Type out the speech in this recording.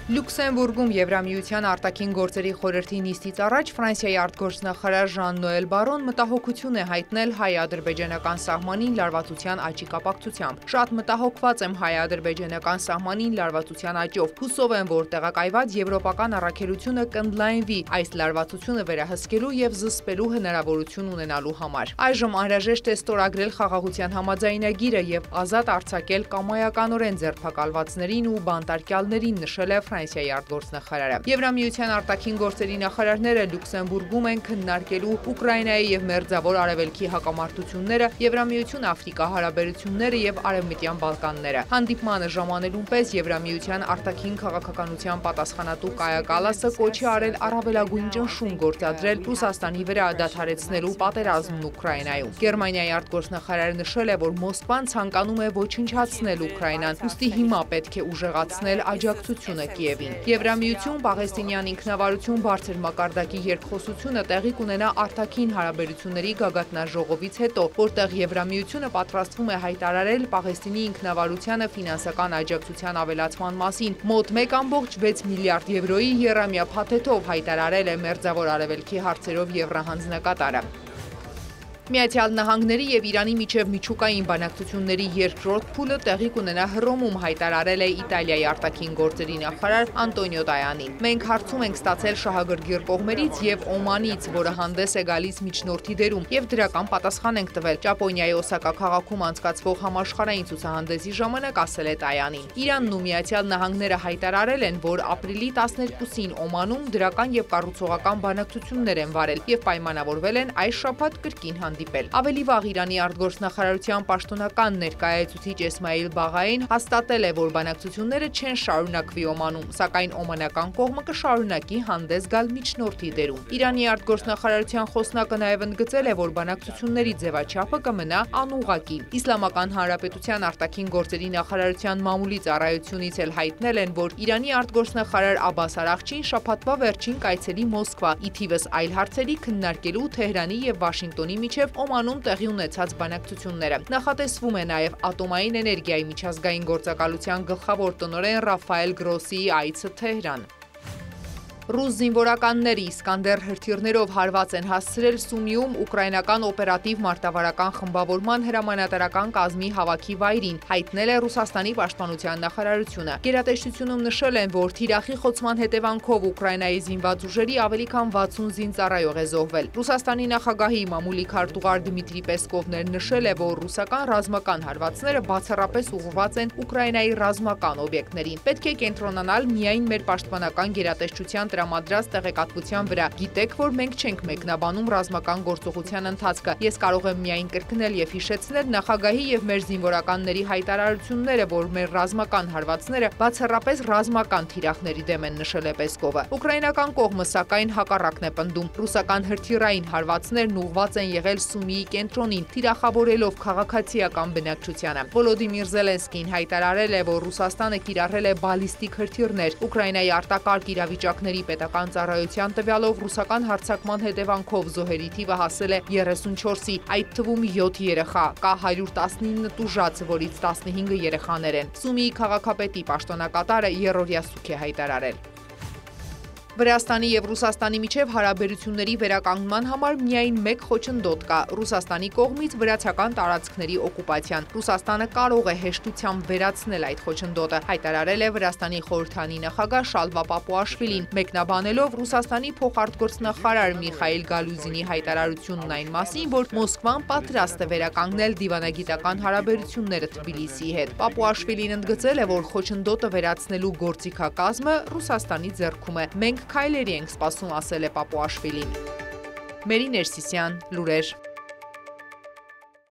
Լյուքսեմբուրգում Եվրամիության արտաքին գործերի խորհրդի նիստից առաջ Ֆրանսիայի արտգործնախարար Ժան-Նոել Բարոն մտահոգություն է հայտնել հայ-ադրբեջանական սահմանին լարվածության աճի կապակցությամբ։ Շատ մտահոգված եմ հայ-ադրբեջանական սահմանին լարվածության աճով։ Հուսով եմ, որ տեղակայված եվրոպական առաքելությունը կընդլայնվի այս լարվածությունը վերահսկելու եւ զսպելու հնարավորություն ունենալու համար։ Այժմ անհրաժեշտ է ստորագրել խաղաղության համաձայնագիրը եւ ազատ արձակել կամայականորեն ձերբակալվածներին ու բանտարկյալներին, նշել է Ֆրանսիայի արտգործնախարարը։ Եվրամիության արտաքին գործերի նախարարները Լյուքսեմբուրգում են քննարկելու Ուկրաինայի եւ Մերձավոր Արևելքի հակամարտությունները, Եվրամիություն Աֆրիկա հարաբերությունները եւ Արևմտյան Բալկանները։ Հանդիպմանը ժամանելուն պես Եվրամիության արտաքին քաղաքականության պատասխանատու Կայա Կալասը կոչ է արել առավելագույն ճնշում գործադրել Ռուսաստանի վրա դադարեցնելու պատերազմն Ուկրաինայում։ Գերմանիայի արտգործնախարարը նշել է, որ Մոսկվան ցանկանում է ոչնչացնել Ուկրաինան, ուստի հիմա պետք է ուժեղացնել աջակցությունը Կիևին։ Եվրամիություն Պաղեստինյան ինքնավարություն բարձր մակարդակի երկխոսությունը տեղի կունենա արտաքին հարաբերությունների գագաթնաժողովից հետո, որտեղ Եվրամիությունը պատրաստվում է հայտարարել Պաղեստինի ինքնավարությանը ֆինանսական աջակցության ավելացման մասին մոտ 1.6 միլիարդ եվրոյի եռամյա փաթեթով, հայտարարել է Մերձավոր Արևելքի հարցերով եվրահանձնակատարը։ Միացյալ Նահանգների եւ Իրանի միջև միջուկային բանակցությունների երկրորդ փուլը տեղի կունենա Հռոմում, հայտարարել է Իտալիայի արտաքին գործերի նախարար Անտոնիո Տայանին։ Մենք հարցում ենք ստացել շահագրգիռ կողմերից եւ Օմանից, որը հանդես է գալիս միջնորդի դերում, եւ դրական պատասխան ենք տվել։ Ճապոնիայի Օսակա քաղաքում անցկացվող համաշխարհային ցուցահանդեսի ժամանակ ասել է Տայանին։ Իրանն ու Միացյալ Նահանգները հայտարարել են, որ ապրիլի 12-ին Օմանում դրական եւ կառուցողական բանակցություններ են վարել եւ պայմանավորվել են այս շաբաթ կրկին հանդիպել։ Ավելի վաղ Իրանի արտգործնախարարության պաշտոնական ներկայացուցիչ Էսմայիլ Բաղային հաստատել է, որ բանակցությունները չեն շարունակվի Օմանում, սակայն օմանական կողմը կշարունակի հանդես գալ միջնորդի դերում։ Իրանի արտգործնախարարության խոսնակը նաև ընդգծել է, որ բանակցությունների ձևաչափը կմնա անուղղակի։ Իսլամական Հանրապետության արտաքին գործերի նախարարության մամուլի ծառայությունից էլ հայտնել են, որ Իրանի արտգործնախարար Աբբաս Արաղչին շաբաթվա վերջին կայցելի Մոսկվա, ի թիվս այլ հարցերի քննարկելու Թեհրանի եւ Վաշինգտոնի միջև Օմանում տեղի ունեցած բանակցությունները։ Նախատեսվում է նաև ատոմային էներգիայի միջազգային գործակալության գլխավոր տնօրեն Ռաֆայել Գրոսիի այցը Թեհրան։ Ռուս զինվորականների Իսկանդեր հրթիռներով հարված են հասցրել Սումիում ուկրաինական օպերատիվ մարտավարական խմբավորման հրամանատարական կազմի հավաքի վայրին, հայտնել է Ռուսաստանի պաշտպանության նախարարությունը։ Գերատեսչությունում նշել են, որ թիրախի խոցման հետևանքով Ուկրաինայի զինված ուժերի ավելի քան 60 զինծառայող է զոհվել։ Ռուսաստանի նախագահի մամուլի քարտուղար Դմիտրի Պեսկովն էլ նշել է, որ ռուսական ռազմական հարվածները բացառապես ուղղված են Ուկրաինայի ռազմական օբյեկտներին։ Պետք է կենտրոնանալ միայն մեր պաշտպանական գերատեսչության տրամադրած տեղեկատվության վրա։ Գիտեք, որ մենք չենք մեկնաբանում ռազմական գործողության ընթացքը։ Ես կարող եմ միայն կրկնել եւ հիշեցնել նախագահի եւ մեր զինվորականների հայտարարությունները, որ մեր ռազմական հարվածները բացառապես ռազմական թիրախների դեմ են, նշել է Պեսկովը։ Ուկրաինական կողմը սակայն հակառակն է պնդում։ Ռուսական հրթիռային հարվածներն ուղղված են եղել Սումիի կենտրոնին, թիրախավորելով քաղաքացիական բնակչությանը։ Վոլոդիմիր Զելենսկին հայտարարել է, որ Ռուսաստանը կիրառել է բալիստիկ հրթիռներ։ Ուկրաինայի արտակարգ իրավիճակների պետական ծառայության տվյալով ռուսական հարձակման հետևանքով զոհերի թիվը հասել է 34-ի, այդ թվում 7 երեխա, կա 119 տուժած, որից 15 երեխաներ են։ Սումիի քաղաքապետի պաշտոնակատարը երրորդյա սուք է հայտարարել։ Վրաստանի եւ Ռուսաստանի միջև հարաբերությունների վերականգնման համար միայն մեկ խոչընդոտ կա՝ Ռուսաստանի կողմից վրացական տարածքների օկուպացիան։ Ռուսաստանը կարող է հեշտությամբ վերացնել այդ խոչընդոտը, հայտարարել է Վրաստանի խորհրդանի նախագահ Շալվա Պապուաշվիլին, մեկնաբանելով Ռուսաստանի փոխարտգործնախարար Միխայիլ Գալուզինի հայտարարությունն այն մասին, որ Մոսկվան պատրաստ է վերականգնել դիվանագիտական հարաբերությունները Թբիլիսիի հետ։ Պապուաշվիլին ընդգծել է, որ խոչընդոտը վերացնելու գործիքակազմը Ռուսաստանի ձեռքում է։ Մենք քայլերի ենք սպասում, ասել է Պապուաշվիլին։ Մերի Ներսիսյան, լուրեր։